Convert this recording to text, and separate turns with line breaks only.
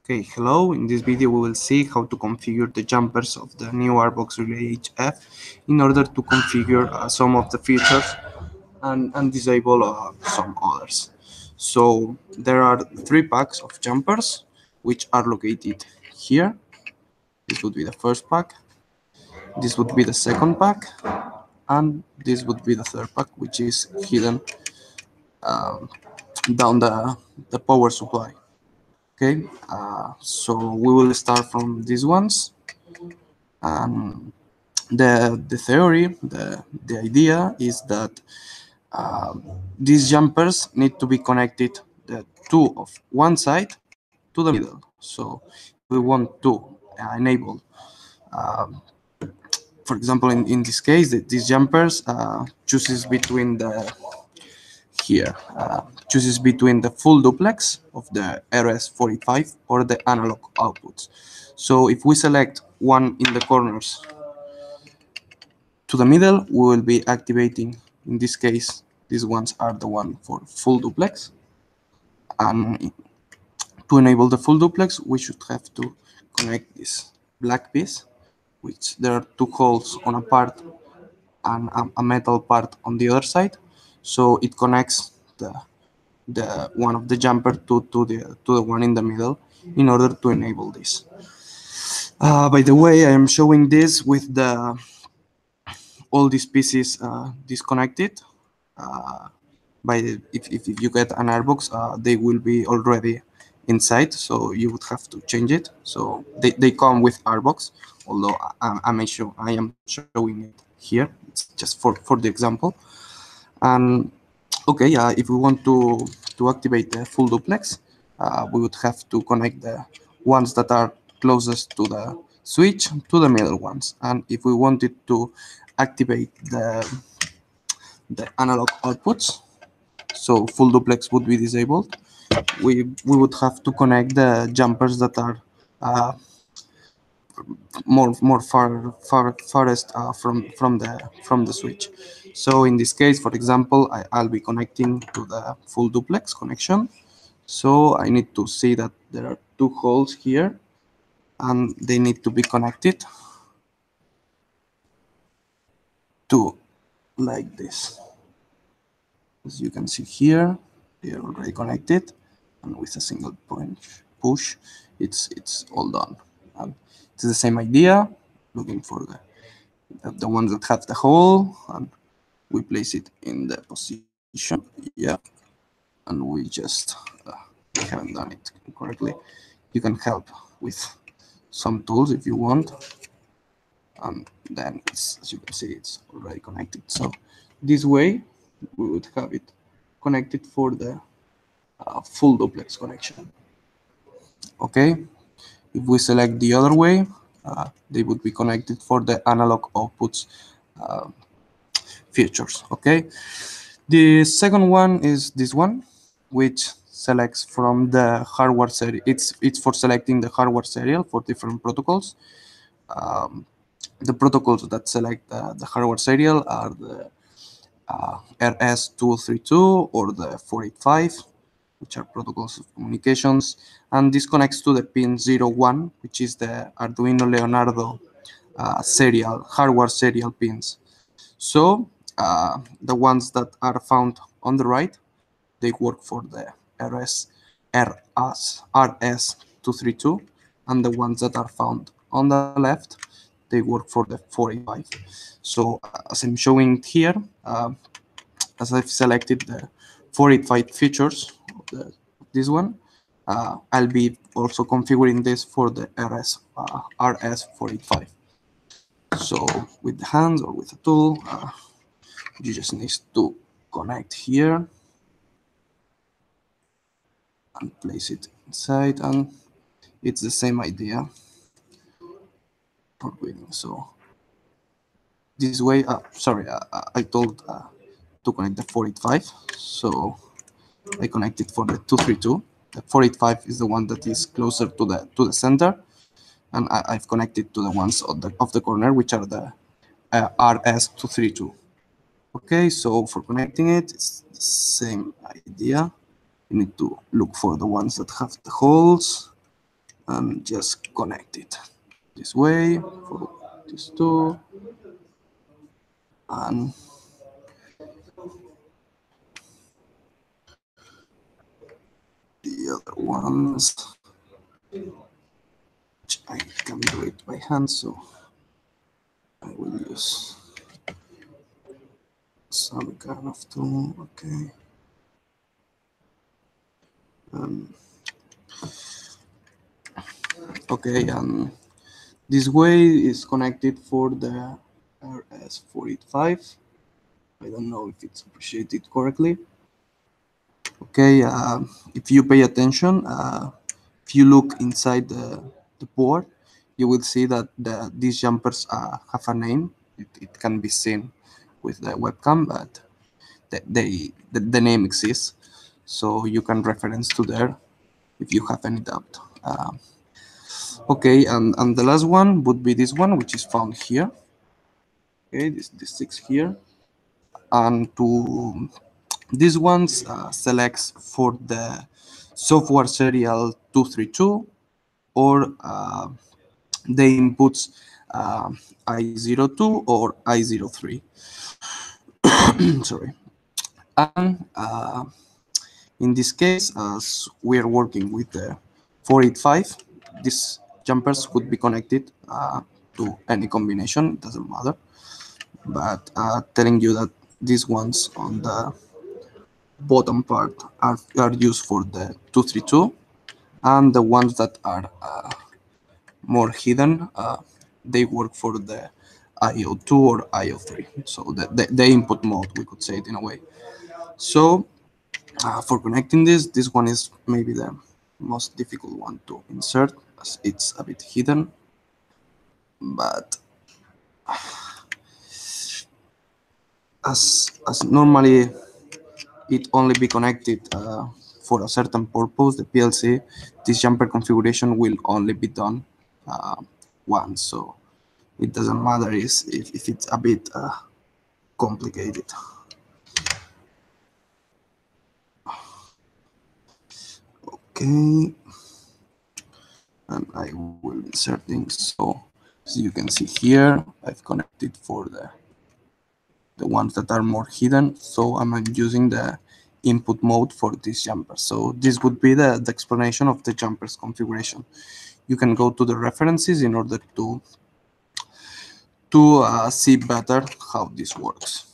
Okay, hello. In this video we will see how to configure the jumpers of the new Ardbox Relay HF in order to configure some of the features and disable some others. So there are 3 packs of jumpers which are located here. This would be the first pack, this would be the second pack, and this would be the third pack, which is hidden down the power supply. Okay, so we will start from these ones. The theory, the idea is that these jumpers need to be connected, the two of one side to the middle. So we want to enable, for example, in this case, these jumpers chooses between the here chooses between the full duplex of the RS45 or the analog outputs. So if we select one in the corners to the middle, we will be activating, in this case, these ones are the one for full duplex. And to enable the full duplex, we should have to connect this black piece, which there are 2 holes on a part and a metal part on the other side. So it connects the one of the jumper to the one in the middle in order to enable this. By the way, I am showing this with all these pieces disconnected. If you get an Ardbox, they will be already inside, so you would have to change it. So they come with Ardbox, although I am showing it here. It's just for the example. And okay, if we want to activate the full duplex, we would have to connect the ones that are closest to the switch to the middle ones. And if we wanted to activate the analog outputs, so full duplex would be disabled, we would have to connect the jumpers that are more farthest from the switch. So in this case, for example, I'll be connecting to the full duplex connection. So I need to see that there are 2 holes here and they need to be connected to like this. As you can see here, they are already connected, and with a single push, it's all done. And it's the same idea, looking for the ones that have the hole, and we place it in the position, yeah, and we just haven't done it correctly. You can help with some tools if you want, and then as you can see, it's already connected. So this way we would have it connected for the full duplex connection. Okay, if we select the other way, they would be connected for the analog outputs features. Okay, the second one is this one, which selects from the hardware serial. It's for selecting the hardware serial for different protocols. The protocols that select the hardware serial are the RS232 or the 485, which are protocols of communications, and this connects to the pin 01, which is the Arduino Leonardo hardware serial pins. So the ones that are found on the right, they work for the RS232, and the ones that are found on the left, they work for the 485. So as I'm showing here, as I've selected the 485 features of this one, I'll be also configuring this for the RS485. So with the hands or with a tool, you just need to connect here and place it inside, and it's the same idea for reading. So this way, sorry, I told to connect the 485, so I connected for the 232. The 485 is the one that is closer to the center, and I've connected to the ones of the corner, which are the RS232. Okay, so for connecting it, it's the same idea. You need to look for the ones that have the holes, and just connect it this way for these two, and the other ones, which I can do it by hand, so I will use some kind of tool. Okay. Um, okay, and this way is connected for the RS485. I don't know if it's appreciated correctly. Okay, if you pay attention, if you look inside the board, you will see that these jumpers have a name. It can be seen with the webcam, but the name exists, so you can reference to there if you have any doubt. Okay, and the last one would be this one, which is found here. Okay, this six here, and to these ones selects for the software serial 232 or the inputs I02 or I03. Sorry. And in this case, as we are working with the 485, these jumpers could be connected to any combination, it doesn't matter. But telling you that these ones on the bottom part are used for the 232, and the ones that are more hidden, they work for the IO2 or IO3. So the input mode, we could say it in a way. So for connecting this one is maybe the most difficult one to insert, as it's a bit hidden. But as normally it only be connected for a certain purpose, the PLC, this jumper configuration will only be done once. So it doesn't matter if it's a bit complicated. Okay, and I will insert things. So as you can see here, I've connected for the ones that are more hidden. So I'm using the input mode for this jumper. So this would be the explanation of the jumper's configuration. You can go to the references in order to see better how this works.